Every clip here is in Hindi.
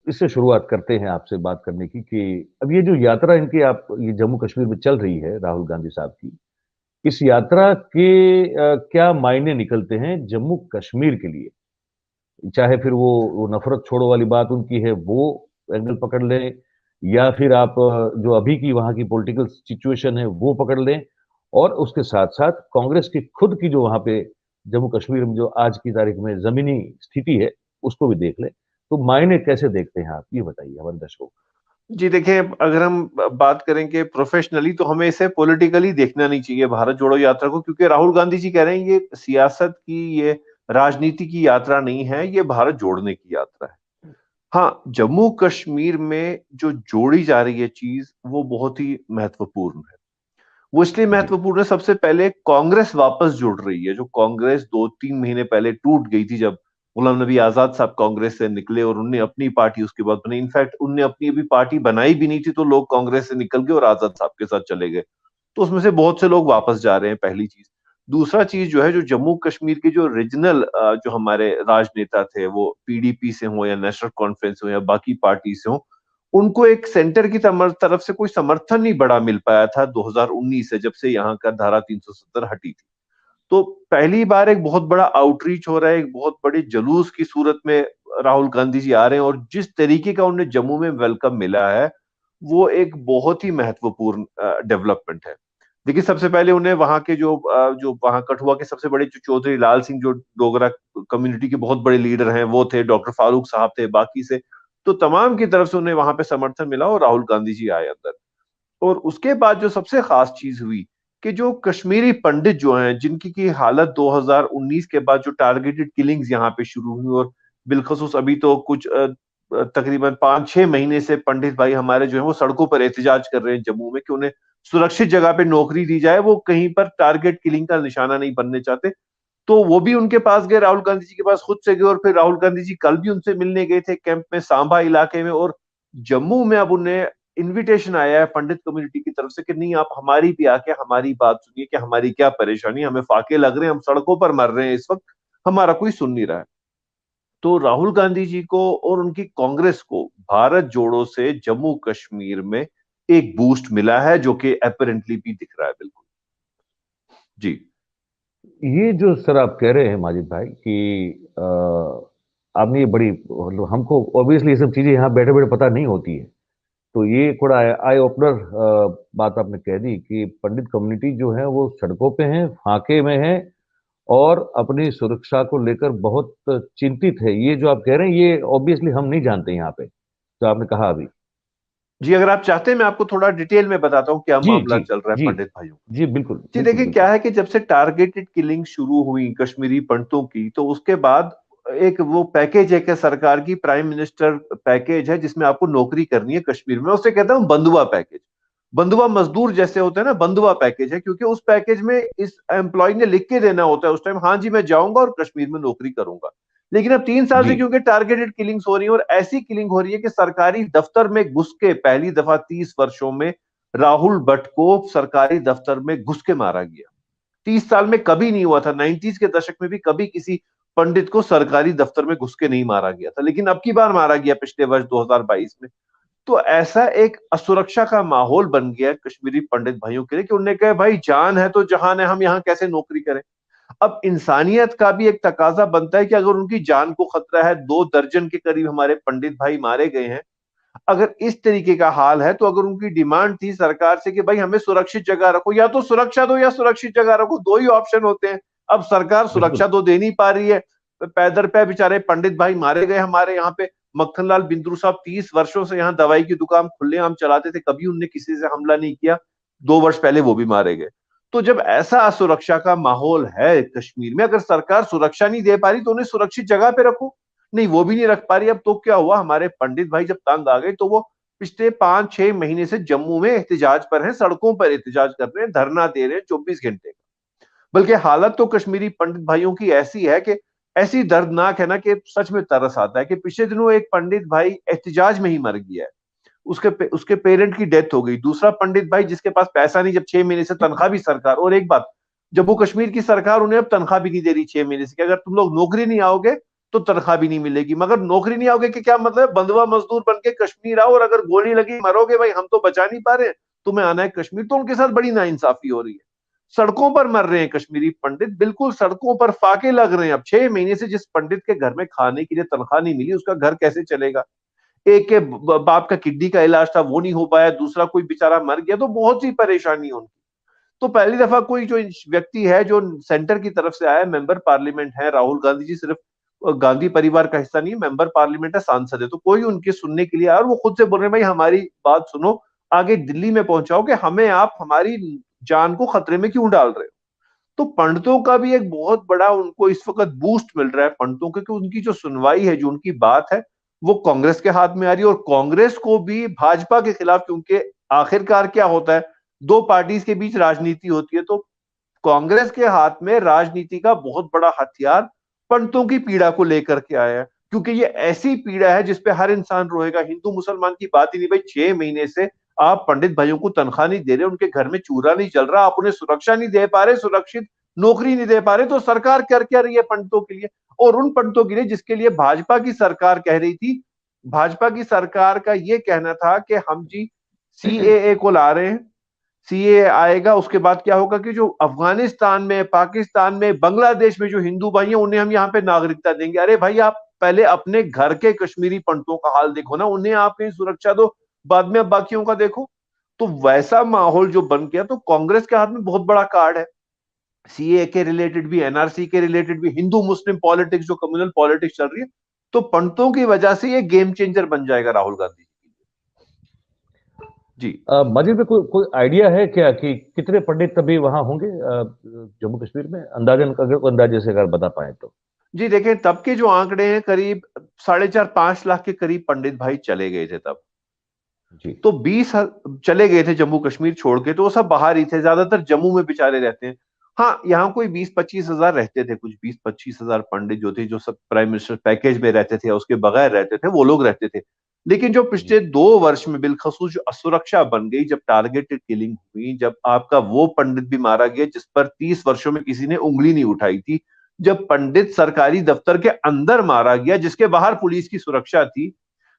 इससे शुरुआत करते हैं आपसे बात करने की कि अब ये जो यात्रा इनकी आप ये जम्मू कश्मीर में चल रही है राहुल गांधी साहब की, इस यात्रा के क्या मायने निकलते हैं जम्मू कश्मीर के लिए? चाहे फिर वो नफरत छोड़ो वाली बात उनकी है, वो एंगल पकड़ लें, या फिर आप जो अभी की वहाँ की पॉलिटिकल सिचुएशन है, वो पकड़ लें, और उसके साथ-साथ कांग्रेस की खुद की जो वहाँ पे जम्मू कश्मीर में जो आज की तारीख में ज़मीनी स्थिति है, उसको भी देख लें। तो मायने कैसे देखते हैं आप? ये बताइए हमारे दर्शकों को। जी देखिए, अगर हम बात करेंगे प्रोफेशनली तो हमें इसे पॉलिटिकली देखना नहीं चाहिए भारत जोड़ो यात्रा को, क्योंकि राहुल गांधी जी कह रहे हैं ये सियासत की, ये राजनीति की यात्रा नहीं है, ये भारत जोड़ने की यात्रा है। हाँ, जम्मू कश्मीर में जो जोड़ी जा रही है चीज वो बहुत ही महत्वपूर्ण है। वो इसलिए जी, महत्वपूर्ण है, सबसे पहले कांग्रेस वापस जुड़ रही है। जो कांग्रेस 2-3 महीने पहले टूट गई थी, जब गुलाम नबी आजाद साहब कांग्रेस से निकले और उनने अपनी पार्टी उसके बाद बनाई। इनफैक्ट उनने अपनी अभी पार्टी बनाई भी नहीं थी तो लोग कांग्रेस से निकल गए और आजाद साहब के साथ चले गए। तो उसमें से बहुत से लोग वापस जा रहे हैं, पहली चीज। दूसरा चीज जो है, जो जम्मू कश्मीर के जो रीजनल जो हमारे राजनेता थे, वो पीडीपी से हो या नेशनल कॉन्फ्रेंस हो या बाकी पार्टी से हो, उनको एक सेंटर की तरफ से कोई समर्थन नहीं बड़ा मिल पाया था 2019 से, जब से यहाँ का धारा 370 हटी थी। तो पहली बार एक बहुत बड़ा आउटरीच हो रहा है, एक बहुत बड़े जुलूस की सूरत में राहुल गांधी जी आ रहे हैं, और जिस तरीके का उन्हें जम्मू में वेलकम मिला है वो एक बहुत ही महत्वपूर्ण डेवलपमेंट है। देखिए, सबसे पहले उन्हें वहां के जो वहां कठुआ के सबसे बड़े जो चौधरी लाल सिंह, जो डोगरा कम्युनिटी के बहुत बड़े लीडर हैं, वो थे, डॉक्टर फारूक साहब थे, बाकी से तो तमाम की तरफ से उन्हें वहां पे समर्थन मिला और राहुल गांधी जी आए अंदर। और उसके बाद जो सबसे खास चीज हुई कि जो कश्मीरी पंडित जो हैं, जिनकी की हालत 2019 के बाद जो टारगेटेड किलिंग्स यहाँ पे शुरू हुई, और बिलखसूस अभी तो कुछ तकरीबन 5-6 महीने से पंडित भाई हमारे जो है वो सड़कों पर एहतजाज कर रहे हैं जम्मू में कि उन्हें सुरक्षित जगह पे नौकरी दी जाए, वो कहीं पर टारगेट किलिंग का निशाना नहीं बनने चाहते। तो वो भी उनके पास गए, राहुल गांधी जी के पास खुद से गए, और फिर राहुल गांधी जी कल भी उनसे मिलने गए थे कैंप में, सांबा इलाके में। और जम्मू में अब उन्हें इनविटेशन आया है पंडित कम्युनिटी की तरफ से कि नहीं, आप हमारी भी आके हमारी बात सुनिए कि हमारी क्या परेशानी, हमें फाके लग रहे हैं, हम सड़कों पर मर रहे हैं इस वक्त, हमारा कोई सुन नहीं रहा है। तो राहुल गांधी जी को और उनकी कांग्रेस को भारत जोड़ो से जम्मू कश्मीर में एक बूस्ट मिला है, जो कि अपेरेंटली भी दिख रहा है, बिल्कुल। जी। ये जो सर आप कह रहे हैं माजिद भाई कि आपने ये बड़ी मतलब हमको ऑब्वियसली ये सब चीज़ें यहाँ बैठे-बैठे पता नहीं होती है। तो ये थोड़ा आई ओपनर बात आपने कह दी कि पंडित कम्युनिटी जो है वो सड़कों पे है, फाके में है, और अपनी सुरक्षा को लेकर बहुत चिंतित है। ये जो आप कह रहे हैं ये ऑब्वियसली हम नहीं जानते यहाँ पे, जो आपने कहा अभी। जी, अगर आप चाहते हैं मैं आपको थोड़ा डिटेल में बताता हूँ क्या जी, मामला जी, चल रहा है जी, पंडित भाइयों। जी, बिल्कुल, जी बिल्कुल, देखिए, क्या बिल्कुल। है कि जब से टारगेटेड किलिंग शुरू हुई कश्मीरी पंडितों की, तो उसके बाद एक वो पैकेज है कि सरकार की प्राइम मिनिस्टर पैकेज है, जिसमें आपको नौकरी करनी है कश्मीर में, उसे कहता हूँ बंधुआ पैकेज। बंधुआ मजदूर जैसे होते हैं ना, बंधुआ पैकेज है, क्योंकि उस पैकेज में इस एम्प्लॉय ने लिख के देना होता है उस टाइम, हाँ जी मैं जाऊंगा और कश्मीर में नौकरी करूंगा। लेकिन अब 3 साल जी, से क्योंकि टारगेटेड किलिंग्स हो रही है, और ऐसी किलिंग हो रही है कि सरकारी दफ्तर में घुस के, पहली दफा 30 वर्षों में राहुल भट्ट को सरकारी दफ्तर में घुस के मारा गया। 30 साल में कभी नहीं हुआ था, 90s के दशक में भी कभी किसी पंडित को सरकारी दफ्तर में घुस के नहीं मारा गया था, लेकिन अब की बार मारा गया पिछले वर्ष 2022 में। तो ऐसा एक असुरक्षा का माहौल बन गया कश्मीरी पंडित भाइयों के लिए कि उन्होंने कहा भाई जान है तो जहान है, हम यहाँ कैसे नौकरी करें। अब इंसानियत का भी एक तकाजा बनता है कि अगर उनकी जान को खतरा है, 2 दर्जन के करीब हमारे पंडित भाई मारे गए हैं, अगर इस तरीके का हाल है, तो अगर उनकी डिमांड थी सरकार से कि भाई हमें सुरक्षित जगह रखो, या तो सुरक्षा दो या सुरक्षित जगह रखो, दो ही ऑप्शन होते हैं। अब सरकार बिल्कुल। सुरक्षा तो दे नहीं पा रही है, पैदर पे बेचारे पंडित भाई मारे गए हमारे यहाँ पे। मक्खन लाल बिंद्रू साहब 30 वर्षों से यहाँ दवाई की दुकान खुलेआम चलाते थे, कभी उनने किसी से हमला नहीं किया, 2 वर्ष पहले वो भी मारे गए। तो जब ऐसा असुरक्षा का माहौल है कश्मीर में, अगर सरकार सुरक्षा नहीं दे पा रही तो उन्हें सुरक्षित जगह पे रखो। नहीं, वो भी नहीं रख पा रही। अब तो क्या हुआ, हमारे पंडित भाई जब तंग आ गए तो वो पिछले 5-6 महीने से जम्मू में एहतजाज पर हैं, सड़कों पर एहतजाज कर रहे हैं, धरना दे रहे हैं 24 घंटे का। बल्कि हालत तो कश्मीरी पंडित भाइयों की ऐसी है कि ऐसी दर्दनाक है ना कि सच में तरस आता है कि पिछले दिनों एक पंडित भाई एहतजाज में ही मर गया है। उसके पेरेंट की डेथ हो गई। दूसरा पंडित भाई जिसके पास पैसा नहीं, जब 6 महीने से तनख्वाह भी सरकार, और एक बात, जम्मू कश्मीर की सरकार उन्हें अब तनख्वाह भी नहीं दे रही 6 महीने से कि अगर तुम लोग नौकरी नहीं आओगे तो तनख्वाह भी नहीं मिलेगी। मगर नौकरी नहीं आओगे कि क्या मतलब, बंधुआ मजदूर बन के कश्मीर आओ और अगर गोली लगी मरोगे, भाई हम तो बचा नहीं पा रहे, तुम्हें आना है कश्मीर। तो उनके साथ बड़ी नाइंसाफी हो रही है। सड़कों पर मर रहे हैं कश्मीरी पंडित, बिल्कुल सड़कों पर फाके लग रहे हैं। अब 6 महीने से जिस पंडित के घर में खाने के लिए तनख्वाह नहीं मिली, उसका घर कैसे चलेगा? एक के बाप का किडनी का इलाज था, वो नहीं हो पाया, दूसरा कोई बेचारा मर गया, तो बहुत सी परेशानी है उनकी। तो पहली दफा कोई जो व्यक्ति है जो सेंटर की तरफ से आया, मेंबर पार्लियामेंट है, राहुल गांधी जी सिर्फ गांधी परिवार का हिस्सा नहीं है, मेंबर पार्लियामेंट है, सांसद है, तो कोई उनके सुनने के लिए आया और वो खुद से बोल रहे हैं भाई हमारी बात सुनो, आगे दिल्ली में पहुंचाओ कि हमें आप हमारी जान को खतरे में क्यों डाल रहे हो। तो पंडितों का भी एक बहुत बड़ा उनको इस वक्त बूस्ट मिल रहा है पंडितों के, कि उनकी जो सुनवाई है, जो उनकी बात है, वो कांग्रेस के हाथ में आ रही है। और कांग्रेस को भी भाजपा के खिलाफ, क्योंकि आखिरकार क्या होता है, दो पार्टीज के बीच राजनीति होती है, तो कांग्रेस के हाथ में राजनीति का बहुत बड़ा हथियार पंडितों की पीड़ा को लेकर के आया है। क्योंकि ये ऐसी पीड़ा है जिसपे हर इंसान रोएगा। हिंदू मुसलमान की बात ही नहीं भाई, 6 महीने से आप पंडित भाइयों को तनख्वाह नहीं दे रहे, उनके घर में चूल्हा नहीं जल रहा, आप उन्हें सुरक्षा नहीं दे पा रहे, सुरक्षित नौकरी नहीं दे पा रहे, तो सरकार कर क्या रही है पंडितों के लिए? और उन पंडितों के लिए जिसके लिए भाजपा की सरकार कह रही थी, भाजपा की सरकार का यह कहना था कि हम जी सीएए को ला रहे हैं, सीए आएगा, उसके बाद क्या होगा कि जो अफगानिस्तान में, पाकिस्तान में, बांग्लादेश में जो हिंदू भाई हैं, उन्हें हम यहाँ पे नागरिकता देंगे। अरे भाई, आप पहले अपने घर के कश्मीरी पंडितों का हाल देखो ना, उन्हें आप कहीं सुरक्षा दो, बाद में अब बाकियों का देखो। तो वैसा माहौल जो बन गया, तो कांग्रेस के हाथ में बहुत बड़ा कार्ड है, सीए के रिलेटेड भी, एनआरसी के रिलेटेड भी, हिंदू मुस्लिम पॉलिटिक्स जो कम्युनल पॉलिटिक्स चल रही है, तो पंडितों की वजह से ये गेम चेंजर बन जाएगा राहुल गांधी जी। माजिद में कोई आइडिया है क्या कि कितने पंडित तभी वहां होंगे जम्मू कश्मीर में, अंदाजन, अगर कोई अंदाजे से अगर बता पाए तो? जी देखें, तब के जो आंकड़े हैं, करीब 4.5-5 लाख के करीब पंडित भाई चले गए थे तब। जी। तो 20 चले गए थे जम्मू कश्मीर छोड़ के, तो वो सब बाहर ही थे, ज्यादातर जम्मू में बेचारे रहते हैं। हाँ, यहाँ कोई 20-25 हजार रहते थे, कुछ 20-25 हजार पंडित जो थे, जो सब प्राइम मिनिस्टर पैकेज में रहते थे या उसके बगैर रहते थे, वो लोग रहते थे। लेकिन जो पिछले 2 वर्ष में बिलखसूस जो असुरक्षा बन गई, जब टारगेटेड किलिंग हुई, जब आपका वो पंडित भी मारा गया जिस पर 30 वर्षों में किसी ने उंगली नहीं उठाई थी, जब पंडित सरकारी दफ्तर के अंदर मारा गया जिसके बाहर पुलिस की सुरक्षा थी,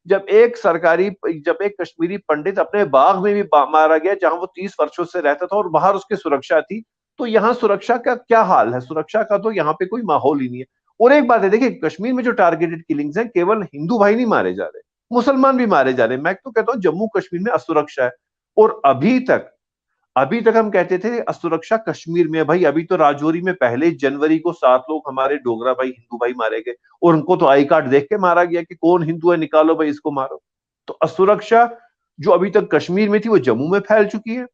जब एक कश्मीरी पंडित अपने बाग में भी मारा गया जहां वो 30 वर्षों से रहता था और बाहर उसकी सुरक्षा थी, तो यहाँ सुरक्षा का क्या हाल है? सुरक्षा का तो यहाँ पे कोई माहौल ही नहीं है। और एक बात है, देखिए, कश्मीर में जो टारगेटेड किलिंग्स हैं, केवल हिंदू भाई नहीं मारे जा रहे, मुसलमान भी मारे जा रहे हैं। मैं तो कहता हूँ जम्मू कश्मीर में असुरक्षा है। और अभी तक हम कहते थे असुरक्षा कश्मीर में है। भाई, अभी तो राजौरी में पहले जनवरी को 7 लोग हमारे डोगरा भाई, हिंदू भाई मारे गए, और उनको तो आई कार्ड देख के मारा गया कि कौन हिंदू है, निकालो भाई इसको मारो। तो असुरक्षा जो अभी तक कश्मीर में थी, वो जम्मू में फैल चुकी है।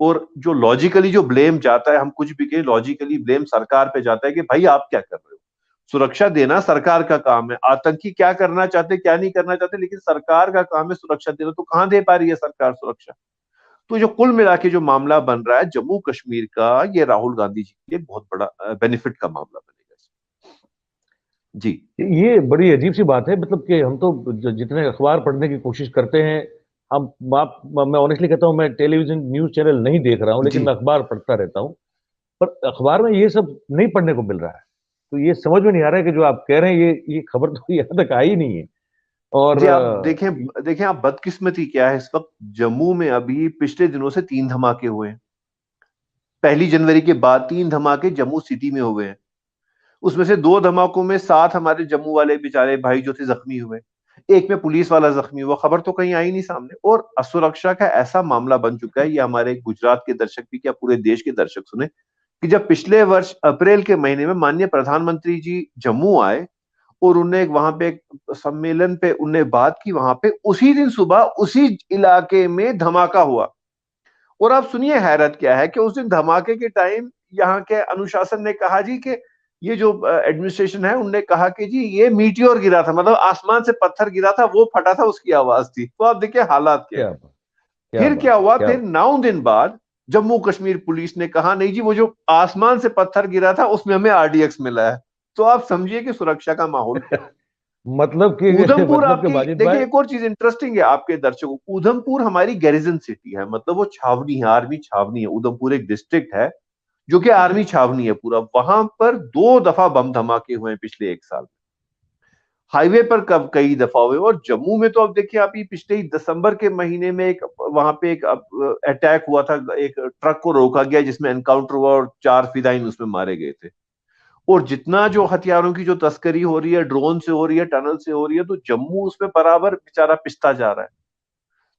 और जो लॉजिकली जो ब्लेम जाता है, हम कुछ भी कहें, लॉजिकली ब्लेम सरकार पे जाता है कि भाई आप क्या कर रहे हो। सुरक्षा देना सरकार का काम है, आतंकी क्या करना चाहते क्या नहीं करना चाहते, लेकिन सरकार का काम है सुरक्षा देना। तो कहां दे पा रही है सरकार सुरक्षा? तो जो कुल मिला के जो मामला बन रहा है जम्मू कश्मीर का, ये राहुल गांधी जी के लिए बहुत बड़ा बेनिफिट का मामला बनेगा जी। ये बड़ी अजीब सी बात है, मतलब कि हम तो जितने अखबार पढ़ने की कोशिश करते हैं, हम मैं ऑनेस्टली कहता हूं, मैं टेलीविजन न्यूज चैनल नहीं देख रहा हूं, लेकिन जी मैं अखबार पढ़ता रहता हूं। पर अखबार में ये सब नहीं पढ़ने को मिल रहा है। तो ये समझ में नहीं आ रहा है कि जो आप कह रहे हैं, ये खबर तो यहाँ तक आई नहीं है। और जी, आप देखें आप, बदकिस्मती क्या है, इस वक्त जम्मू में अभी पिछले दिनों से 3 धमाके हुए हैं। 1 जनवरी के बाद 3 धमाके जम्मू सिटी में हुए हैं। उसमें से 2 धमाकों में 7 हमारे जम्मू वाले बेचारे भाई जो थे जख्मी हुए, एक में पुलिस वाला जख्मी हुआ। खबर तो कहीं आई नहीं सामने। और असुरक्षा का ऐसा मामला बन चुका है, ये हमारे गुजरात के दर्शक भी क्या पूरे देश के दर्शक सुने, कि जब पिछले वर्ष अप्रैल के महीने में माननीय प्रधानमंत्री जी जम्मू आए और उन्हें वहां पे एक सम्मेलन पे उन्हें बात की, वहां पे उसी दिन सुबह उसी इलाके में धमाका हुआ। और आप सुनिए हैरत क्या है, कि उस दिन धमाके के टाइम यहाँ के अनुशासन ने कहा जी कि ये जो एडमिनिस्ट्रेशन है, उनने कहा कि जी ये मीटियोर गिरा था, मतलब आसमान से पत्थर गिरा था, वो फटा था, उसकी आवाज थी। तो आप देखिए हालात क्या क्या है। बात, क्या फिर क्या बात, हुआ, क्या फिर 9 दिन बाद जम्मू कश्मीर पुलिस ने कहा नहीं जी, वो जो आसमान से पत्थर गिरा था उसमें हमें आरडीएक्स मिला है। तो आप समझिए कि सुरक्षा का माहौल क्या है। मतलब कि उधमपुर मतलब कि आपकी, माजिद देखिए भाई। एक और चीज इंटरेस्टिंग है आपके दर्शकों, उधमपुर हमारी गैरिजन सिटी है, मतलब वो छावनी है, आर्मी छावनी है। उधमपुर एक डिस्ट्रिक्ट है जो कि आर्मी छावनी है पूरा। वहां पर 2 दफा बम धमाके हुए हैं पिछले 1 साल में। हाईवे पर कब कई दफा हुए। और जम्मू में तो अब देखिए आप, ये पिछले ही दिसंबर के महीने में एक वहां पे एक अटैक हुआ था, एक ट्रक को रोका गया जिसमें एनकाउंटर हुआ और 4 फिदाइन उसमें मारे गए थे। और जितना जो हथियारों की जो तस्करी हो रही है, ड्रोन से हो रही है, टनल से हो रही है, तो जम्मू उसमें बराबर बेचारा पिसता जा रहा है।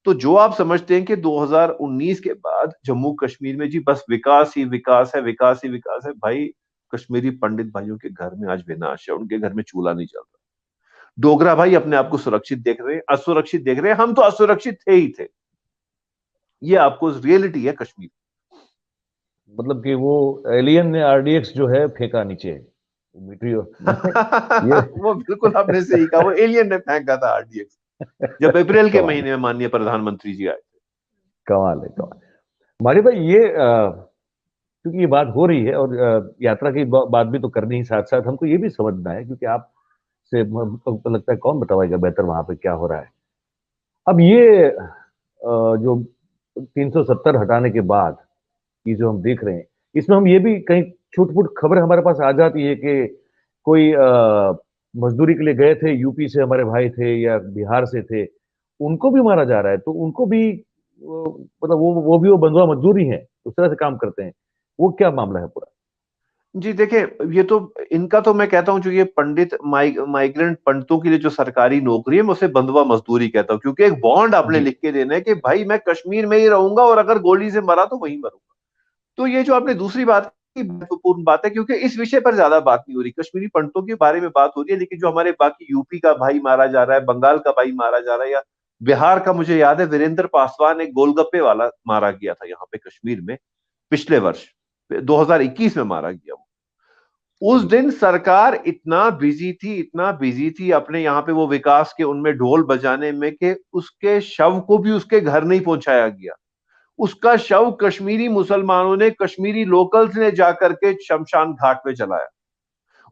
तो जो आप समझते हैं कि 2019 के बाद जम्मू कश्मीर में जी बस विकास ही विकास है, विकास ही विकास है, भाई कश्मीरी पंडित भाइयों के घर में आज विनाश है, उनके घर में चूल्हा नहीं चल रहा। डोगरा भाई अपने आप को सुरक्षित देख रहे हैं, असुरक्षित देख रहे हैं, हम तो असुरक्षित थे ही थे। ये आपको रियलिटी है कश्मीर। मतलब कि वो एलियन ने आरडीएक्स जो है फेंका नीचे, मिलिट्री ये वो बिल्कुल आपने सही कहा, वो एलियन ने फेंका था आरडीएक्स, जब अप्रैल के कमाल है, महीने में माननीय प्रधानमंत्री जी आए। कमाल है, कमाल। मारी भाई ये क्योंकि ये बात हो रही है और यात्रा की बात भी तो करनी ही, साथ साथ हमको ये भी समझना है, क्योंकि आप से तो लगता है कौन बताएगा बेहतर वहां पे क्या हो रहा है। अब ये जो 370 हटाने के बाद ये जो हम देख रहे हैं, इसमें हम ये भी कहीं छूट फूट खबर हमारे पास आ जाती है कि कोई मजदूरी के लिए गए थे, यूपी से हमारे भाई थे या बिहार से थे, उनको भी मारा जा रहा है। तो उनको भी मतलब वो भी वो बंधुआ मजदूर ही हैं, उस तरह से काम करते हैं। वो क्या मामला है पूरा? जी देखिए, ये तो इनका तो मैं कहता हूँ, जो ये पंडित माइग्रेंट पंडितों के लिए जो सरकारी नौकरी है, मैं उसे बंधुआ मजदूरी कहता हूँ, क्योंकि एक बॉन्ड आपने जी। लिख के देना है कि भाई मैं कश्मीर में ही रहूंगा और अगर गोली से मरा तो वहीं मरूंगा। तो ये जो आपने दूसरी बात की, महत्वपूर्ण बात है, क्योंकि इस विषय पर ज्यादा बात नहीं हो रही, कश्मीरी पंडितों के बारे में बात हो रही है, लेकिन जो हमारे बाकी यूपी का भाई मारा जा रहा है, बंगाल का भाई मारा जा रहा है, या बिहार का, मुझे याद है वीरेंद्र पासवान एक गोलगप्पे वाला मारा गया था यहाँ पे कश्मीर में पिछले वर्ष 2021 में मारा गया। उस जी। दिन सरकार इतना बिजी थी, इतना बिजी थी अपने यहाँ पे वो विकास के उनमें ढोल बजाने में, कि उसके शव को भी उसके घर नहीं पहुंचाया गया। उसका शव कश्मीरी मुसलमानों ने, कश्मीरी लोकल्स ने जाकर के शमशान घाट पे जलाया।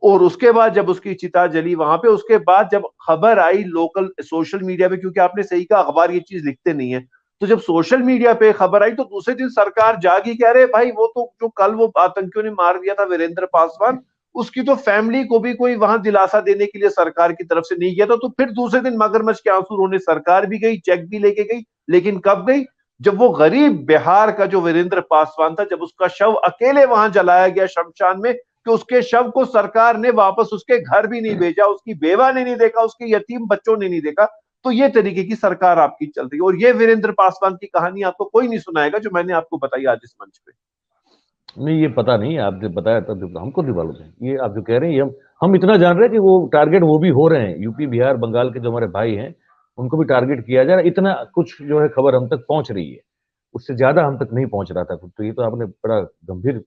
और उसके बाद जब उसकी चिता जली वहां पे, उसके बाद जब खबर आई लोकल सोशल मीडिया पे, क्योंकि आपने सही कहा अखबार ये चीज लिखते नहीं है, तो जब सोशल मीडिया पे खबर आई तो दूसरे दिन सरकार जागी, कह रहे भाई वो तो जो कल वो आतंकियों ने मार दिया था वीरेंद्र पासवान, उसकी तो फैमिली को भी कोई वहां दिलासा देने के लिए सरकार की तरफ से नहीं गया था। तो फिर दूसरे दिन मगरमच्छ के आंसू रोने सरकार भी गई, चेक भी लेके गई, लेकिन कब गई? जब वो गरीब बिहार का जो वीरेंद्र पासवान था, जब उसका शव अकेले वहां जलाया गया शमशान में, कि उसके शव को सरकार ने वापस उसके घर भी नहीं भेजा, उसकी बेवा ने नहीं देखा, उसके यतीम बच्चों ने नहीं देखा। तो ये तरीके की सरकार आपकी चल रही है। और ये वीरेंद्र पासवान की कहानी आपको कोई नहीं सुनाएगा जो मैंने आपको बताई आज इस मंच पे। नहीं, ये पता नहीं, आपने बताया तब तो हमको भी मालूम है। ये आप जो कह रहे हैं, ये हम इतना जान रहे हैं कि वो टारगेट वो भी हो रहे हैं, यूपी बिहार बंगाल के जो हमारे भाई हैं उनको भी टारगेट किया जा रहा है। इतना कुछ जो है खबर हम तक पहुंच रही है, उससे ज्यादा हम तक नहीं पहुंच रहा था। तो ये तो आपने बड़ा गंभीर